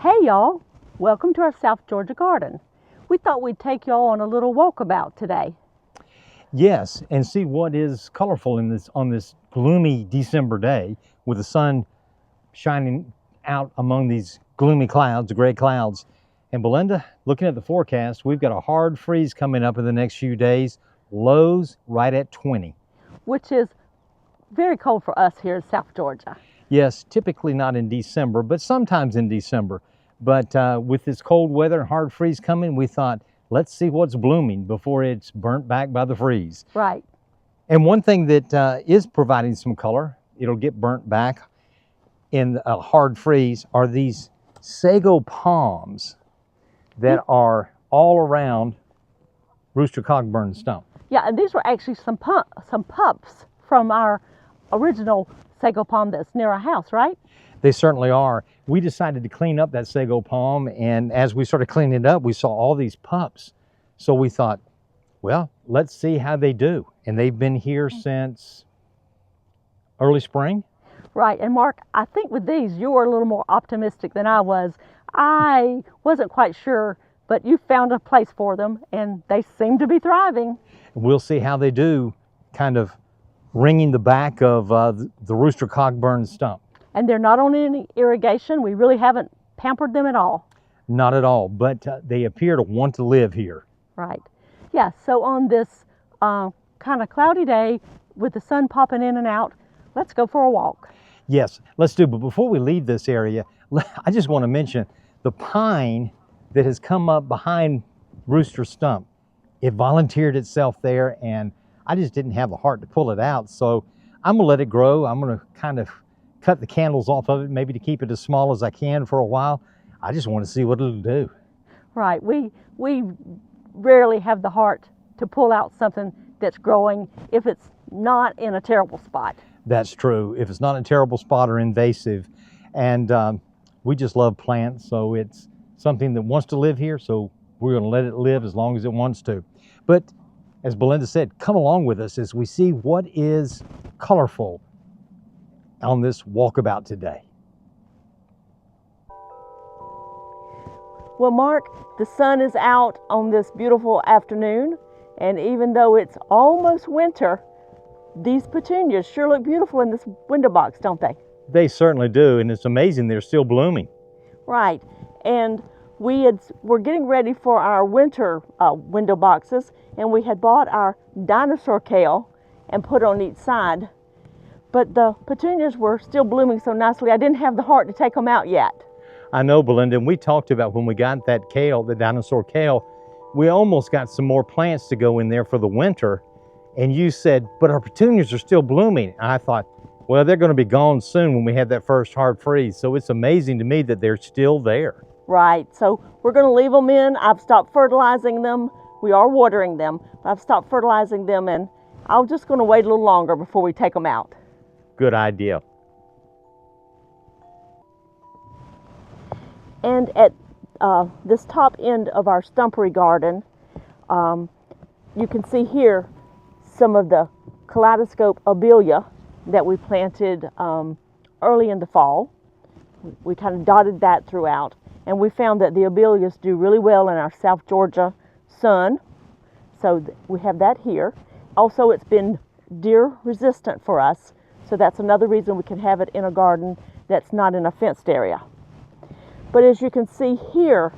Hey y'all, welcome to our South Georgia garden. We thought we'd take y'all on a little walkabout today. Yes, and see what is colorful in this on this gloomy December day with the sun shining out among these gloomy clouds, gray clouds. And Belinda, looking at the forecast, we've got a hard freeze coming up in the next few days, lows right at 20. Which is very cold for us here in South Georgia. Yes, typically not in December, but sometimes in December. But with this cold weather and hard freeze coming, we thought, let's see what's blooming before it's burnt back by the freeze. Right. And one thing that is providing some color, it'll get burnt back in a hard freeze, are these sago palms that are all around Rooster Cogburn stump. Yeah, and these were actually some pups from our original sago palm that's near our house, right? They certainly are. We decided to clean up that sago palm, and as we started cleaning it up, we saw all these pups. So we thought, well, let's see how they do. And they've been here since early spring. Right, and Mark, I think with these, you were a little more optimistic than I was. I wasn't quite sure, but you found a place for them, and they seem to be thriving. We'll see how they do, kind of ringing the back of the Rooster Cogburn stump. And they're not on any irrigation. We really haven't pampered them at all. Not at all, but they appear to want to live here. Right. Yeah, so on this kind of cloudy day with the sun popping in and out, let's go for a walk. Yes, let's do. But before we leave this area, I just want to mention the pine that has come up behind Rooster Stump. It volunteered itself there, and I just didn't have the heart to pull it out. So I'm going to let it grow. I'm going to kind of cut the candles off of it, maybe to keep it as small as I can for a while. I just want to see what it'll do. Right. We rarely have the heart to pull out something that's growing if it's not in a terrible spot. That's true. If it's not in a terrible spot or invasive. And we just love plants, so it's something that wants to live here, so we're going to let it live as long as it wants to. But as Belinda said, come along with us as we see what is colorful on this walkabout today. Well, Mark, the sun is out on this beautiful afternoon, and even though it's almost winter, these petunias sure look beautiful in this window box, don't they? They certainly do, and it's amazing they're still blooming. Right, and we're getting ready for our winter window boxes, and we had bought our dinosaur kale and put on each side, but the petunias were still blooming so nicely, I didn't have the heart to take them out yet. I know, Belinda, and we talked about when we got that kale, the dinosaur kale, we almost got some more plants to go in there for the winter, and you said, but our petunias are still blooming. And I thought, well, they're going to be gone soon when we have that first hard freeze, so it's amazing to me that they're still there. Right, so we're going to leave them in. I've stopped fertilizing them. We are watering them, but I've stopped fertilizing them, and I'm just going to wait a little longer before we take them out. Good idea. And at this top end of our stumpery garden, you can see here some of the kaleidoscope abelia that we planted early in the fall. We kind of dotted that throughout, and we found that the abelias do really well in our South Georgia sun, so we have that here. Also, it's been deer resistant for us, so that's another reason we can have it in a garden that's not in a fenced area. But as you can see here,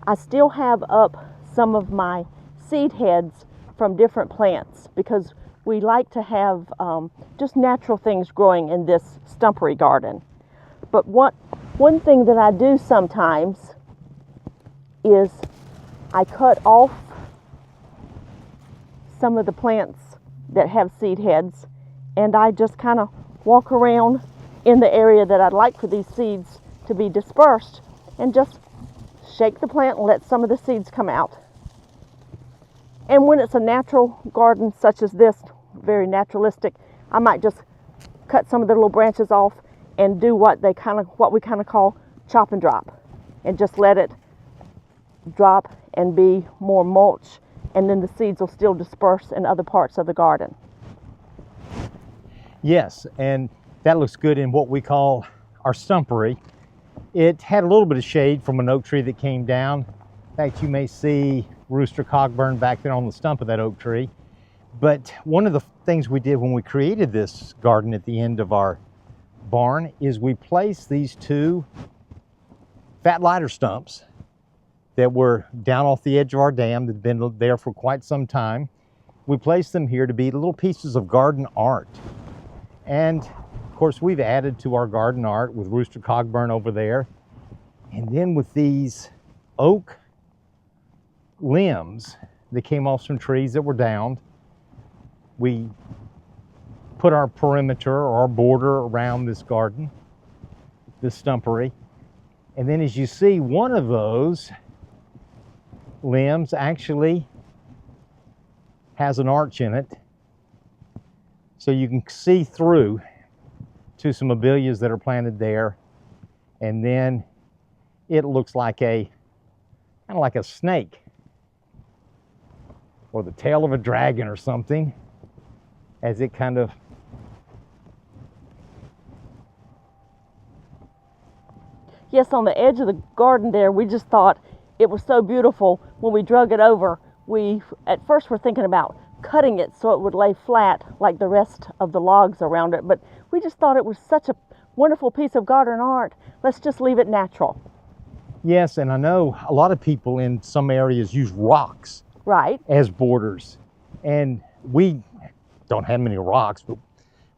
I still have up some of my seed heads from different plants because we like to have just natural things growing in this stumpery garden. But one thing that I do sometimes is I cut off some of the plants that have seed heads, and I just kind of walk around in the area that I'd like for these seeds to be dispersed and just shake the plant and let some of the seeds come out. And when it's a natural garden such as this, very naturalistic, I might just cut some of the little branches off and do what we kind of call chop and drop, and just let it drop and be more mulch, and then the seeds will still disperse in other parts of the garden. Yes, and that looks good in what we call our stumpery. It had a little bit of shade from an oak tree that came down. In fact, you may see rooster cockburn back there on the stump of that oak tree. But one of the things we did when we created this garden at the end of our barn is we placed these two fat lighter stumps that were down off the edge of our dam that had been there for quite some time. We placed them here to be little pieces of garden art. And of course, we've added to our garden art with rooster cockburn over there. And then with these oak limbs that came off some trees that were downed, we put our perimeter or our border around this garden, this stumpery. And then as you see, one of those limbs actually has an arch in it. So you can see through to some abelias that are planted there. And then it looks like kind of like a snake or the tail of a dragon or something, as it kind of Yes, on the edge of the garden there, we just thought it was so beautiful. When we drug it over, we at first were thinking about cutting it so it would lay flat like the rest of the logs around it, but we just thought it was such a wonderful piece of garden art. Let's just leave it natural. Yes, and I know a lot of people in some areas use rocks Right. as borders. And we don't have many rocks, but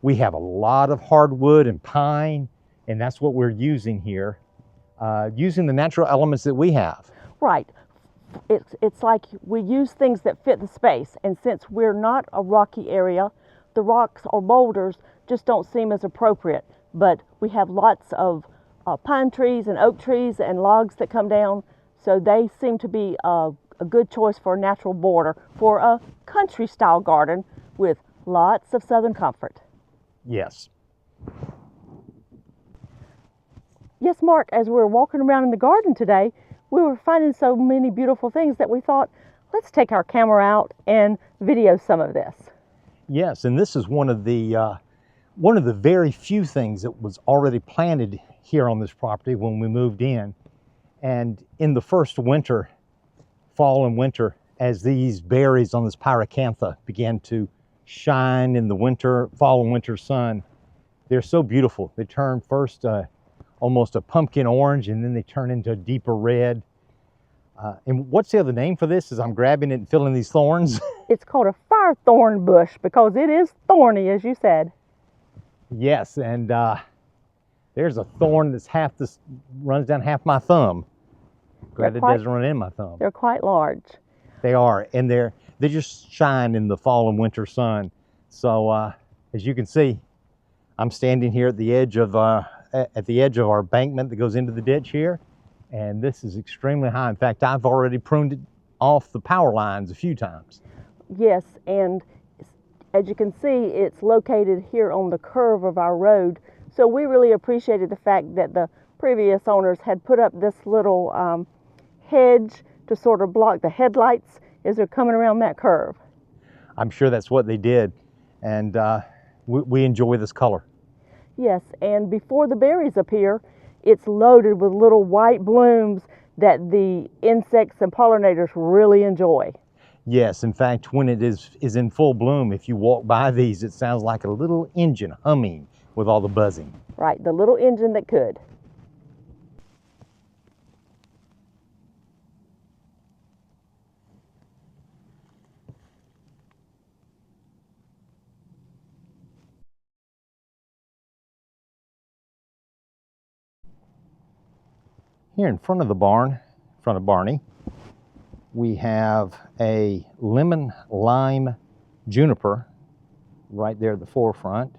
we have a lot of hardwood and pine, and that's what we're using here, using the natural elements that we have. Right. It's like we use things that fit the space, and since we're not a rocky area, the rocks or boulders just don't seem as appropriate. But we have lots of pine trees and oak trees and logs that come down, so they seem to be a good choice for a natural border for a country style garden with lots of southern comfort. Yes. Yes, Mark, as we were walking around in the garden today, we were finding so many beautiful things that we thought, let's take our camera out and video some of this. Yes, and this is one of the very few things that was already planted here on this property when we moved in. And in the first winter, fall and winter, as these berries on this pyracantha began to shine in the fall and winter sun, they're so beautiful. They turn first almost a pumpkin orange, and then they turn into a deeper red. And what's the other name for this as I'm grabbing it and feeling these thorns? It's called a firethorn bush because it is thorny, as you said. Yes, and there's a thorn that's runs down half my thumb. Glad it doesn't run in my thumb. They're quite large. They are, and they just shine in the fall and winter sun. So as you can see, I'm standing here at the edge of our embankment that goes into the ditch here, and this is extremely high. In fact, I've already pruned it off the power lines a few times. Yes, and as you can see, it's located here on the curve of our road. So we really appreciated the fact that the previous owners had put up this little hedge to sort of block the headlights as they're coming around that curve. I'm sure that's what they did, and we enjoy this color. Yes, and before the berries appear, it's loaded with little white blooms that the insects and pollinators really enjoy. Yes, in fact, when it is in full bloom, if you walk by these, it sounds like a little engine humming with all the buzzing. Right, the little engine that could. Here in front of the barn, in front of Barney, we have a lemon lime juniper right there at the forefront.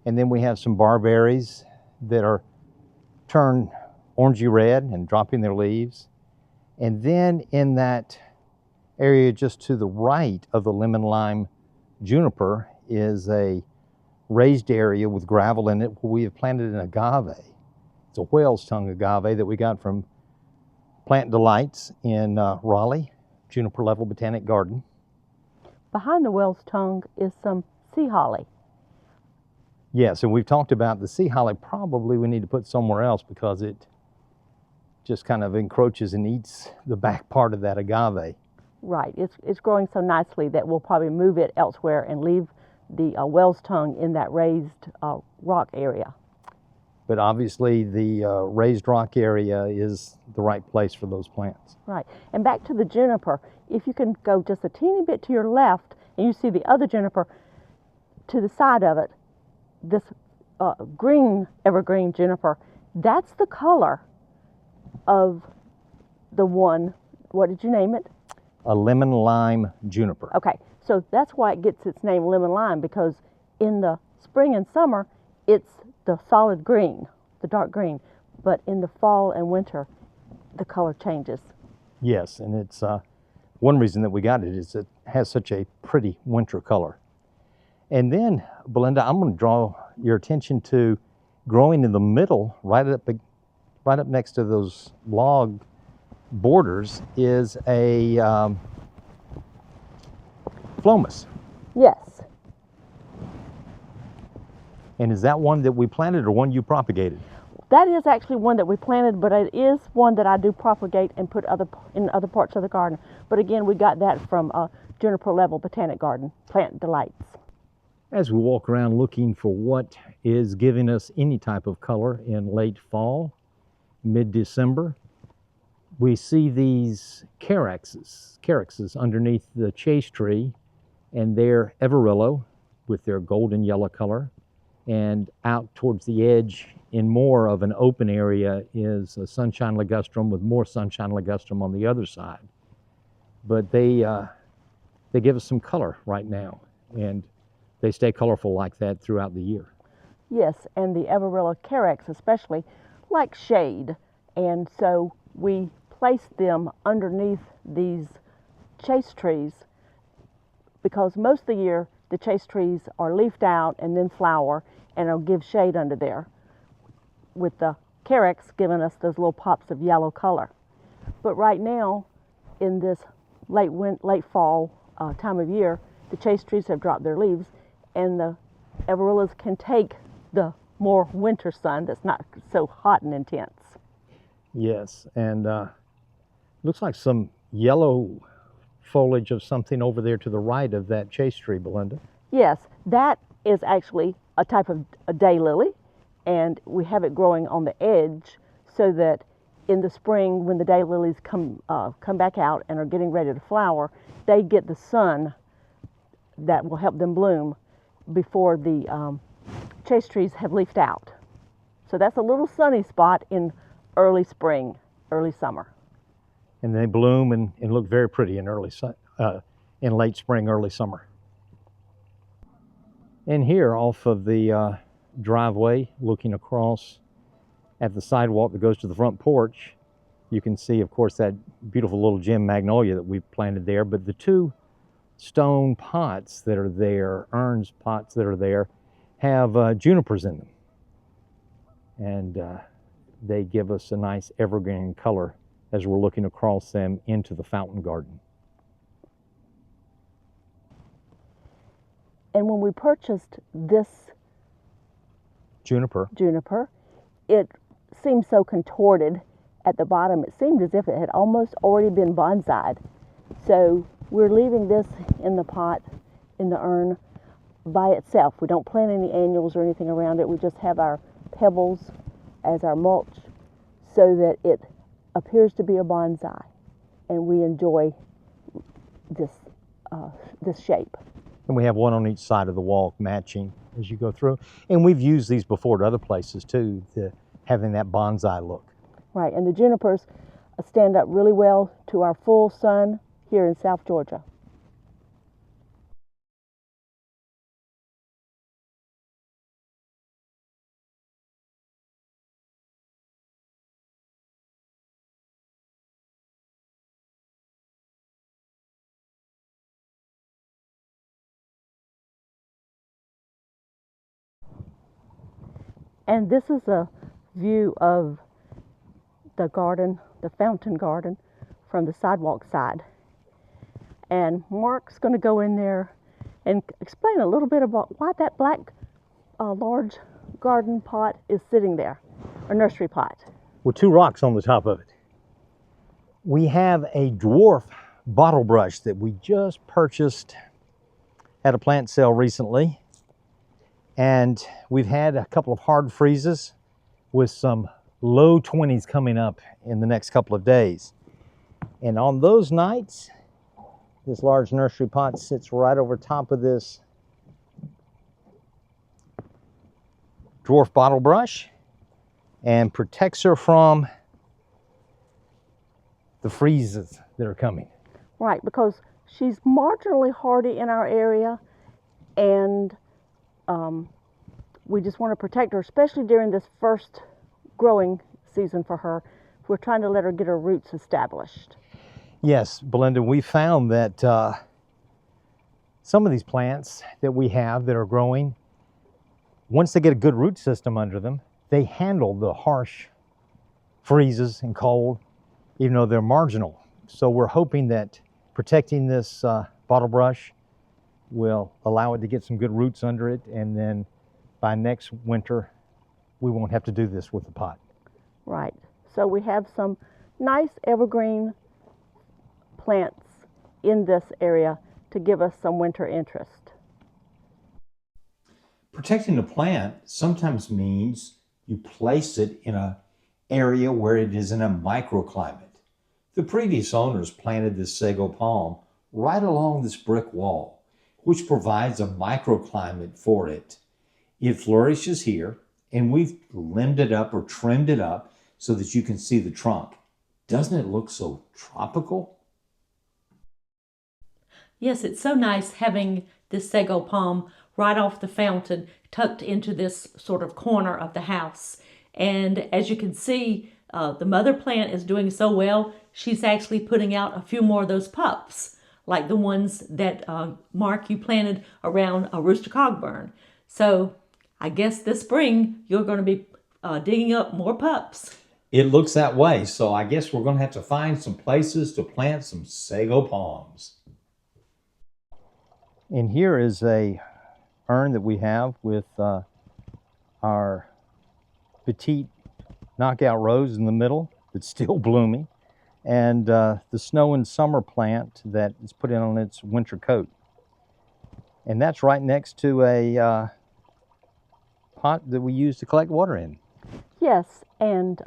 And then we have some barberries that are turned orangey red and dropping their leaves. And then in that area just to the right of the lemon lime juniper is a raised area with gravel in it where we have planted an agave. It's a whale's tongue agave that we got from Plant Delights in Raleigh, Juniper Level Botanic Garden. Behind the whale's tongue is some sea holly. Yes, and we've talked about the sea holly probably we need to put somewhere else because it just kind of encroaches and eats the back part of that agave. Right, it's growing so nicely that we'll probably move it elsewhere and leave the Wells tongue in that raised rock area. But obviously the raised rock area is the right place for those plants. Right, and back to the juniper, if you can go just a teeny bit to your left and you see the other juniper to the side of it, this green evergreen juniper, that's the color of the one, what did you name it? A lemon lime juniper. Okay, so that's why it gets its name lemon lime, because in the spring and summer it's the solid green, the dark green, but in the fall and winter the color changes. Yes, and it's one reason that we got it is it has such a pretty winter color. And then, Belinda, I'm going to draw your attention to growing in the middle, right up next to those log borders, is a phlomis. Yes. And is that one that we planted or one you propagated? That is actually one that we planted, but it is one that I do propagate and put in other parts of the garden. But again, we got that from Juniper Level Botanic Garden, Plant Delights. As we walk around looking for what is giving us any type of color in late fall, mid-December, we see these caryxes underneath the chase tree, and they're Everillo with their golden yellow color. And out towards the edge in more of an open area is a sunshine ligustrum with more sunshine ligustrum on the other side. But they give us some color right now, and they stay colorful like that throughout the year. Yes, and the Everillo carex especially like shade, and so we place them underneath these chase trees, because most of the year the chase trees are leafed out and then flower and it'll give shade under there, with the carex giving us those little pops of yellow color. But right now, in this late fall time of year, the chase trees have dropped their leaves, and the Everillas can take the more winter sun that's not so hot and intense. Yes, and looks like some yellow foliage of something over there to the right of that chase tree, Belinda. Yes, that is actually a type of a daylily, and we have it growing on the edge so that in the spring, when the daylilies come back out and are getting ready to flower, they get the sun that will help them bloom before the chase trees have leafed out. So that's a little sunny spot in early spring, early summer. And they bloom and look very pretty in in late spring, early summer. And here off of the driveway, looking across at the sidewalk that goes to the front porch, you can see, of course, that beautiful little gem magnolia that we've planted there. But the two stone pots that are there, urns pots that are there, have junipers in them. And they give us a nice evergreen color as we're looking across them into the fountain garden. And when we purchased this Juniper, it seemed so contorted at the bottom. It seemed as if it had almost already been bonsai'd. So we're leaving this in the pot, in the urn, by itself. We don't plant any annuals or anything around it. We just have our pebbles as our mulch so that it appears to be a bonsai, and we enjoy this shape. and we have one on each side of the wall matching as you go through. And we've used these before at other places too, having that bonsai look. Right, and the junipers stand up really well to our full sun here in South Georgia. And this is a view of the garden, the fountain garden, from the sidewalk side. And Mark's going to go in there and explain a little bit about why that black large garden pot is sitting there, a nursery pot. With two rocks on the top of it. We have a dwarf bottle brush that we just purchased at a plant sale recently. And we've had a couple of hard freezes with some low 20s coming up in the next couple of days. And on those nights, this large nursery pot sits right over top of this dwarf bottle brush and protects her from the freezes that are coming. Right, because she's marginally hardy in our area, and we just want to protect her, especially during this first growing season for her. We're trying to let her get her roots established. Yes, Belinda, we found that some of these plants that we have that are growing, once they get a good root system under them, they handle the harsh freezes and cold, even though they're marginal. So we're hoping that protecting this bottle brush will allow it to get some good roots under it, and then by next winter, we won't have to do this with the pot. Right. So we have some nice evergreen plants in this area to give us some winter interest. Protecting a plant sometimes means you place it in an area where it is in a microclimate. The previous owners planted this sago palm right along this brick wall, which provides a microclimate for it. It flourishes here, and we've limbed it up or trimmed it up so that you can see the trunk. Doesn't it look so tropical? Yes, it's so nice having this sago palm right off the fountain tucked into this sort of corner of the house. And as you can see, the mother plant is doing so well, she's actually putting out a few more of those pups, like the ones that, Mark, you planted around a rooster cogburn. So I guess this spring you're going to be digging up more pups. It looks that way, so I guess we're going to have to find some places to plant some sago palms. And here is a urn that we have with our petite knockout rose in the middle that's still blooming, and the snow and summer plant that is put in on its winter coat. And that's right next to a pot that we use to collect water in. Yes, and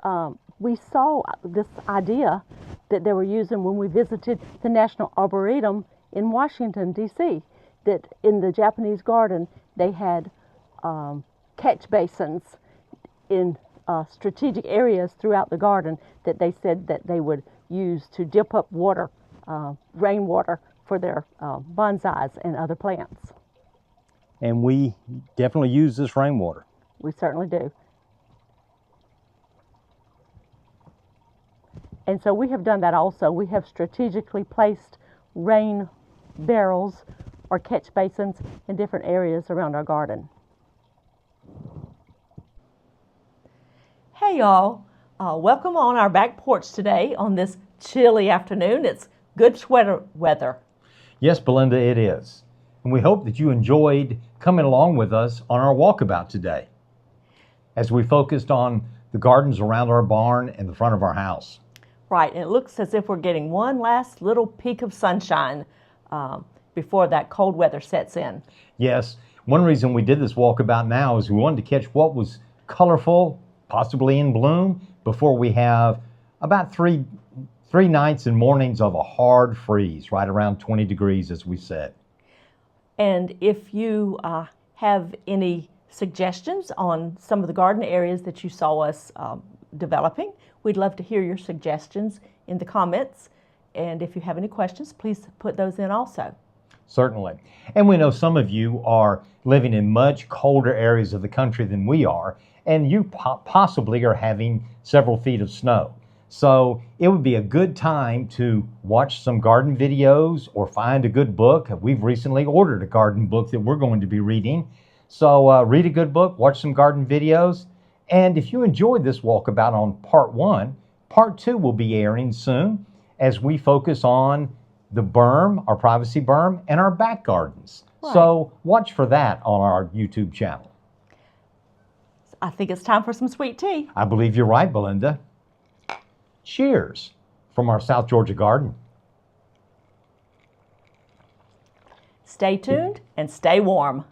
we saw this idea that they were using when we visited the National Arboretum in Washington, D.C., that in the Japanese garden they had catch basins in strategic areas throughout the garden that they said that they would use to dip up water, rainwater, for their bonsais and other plants. And we definitely use this rainwater. We certainly do. And so we have done that also. We have strategically placed rain barrels or catch basins in different areas around our garden. Hey y'all, welcome on our back porch today on this chilly afternoon. It's good sweater weather. Yes, Belinda, it is. And we hope that you enjoyed coming along with us on our walkabout today, as we focused on the gardens around our barn and the front of our house. Right, and it looks as if we're getting one last little peek of sunshine before that cold weather sets in. Yes, one reason we did this walkabout now is we wanted to catch what was colorful, possibly in bloom, before we have about three nights and mornings of a hard freeze, right around 20 degrees, as we said. And if you have any suggestions on some of the garden areas that you saw us developing, we'd love to hear your suggestions in the comments. And if you have any questions, please put those in also. Certainly. And we know some of you are living in much colder areas of the country than we are, and you possibly are having several feet of snow. So it would be a good time to watch some garden videos or find a good book. We've recently ordered a garden book that we're going to be reading. So read a good book, watch some garden videos. And if you enjoyed this walkabout on part 1, part 2 will be airing soon as we focus on the berm, our privacy berm, and our back gardens. Right. So watch for that on our YouTube channel. I think it's time for some sweet tea. I believe you're right, Belinda. Cheers from our South Georgia garden. Stay tuned and stay warm.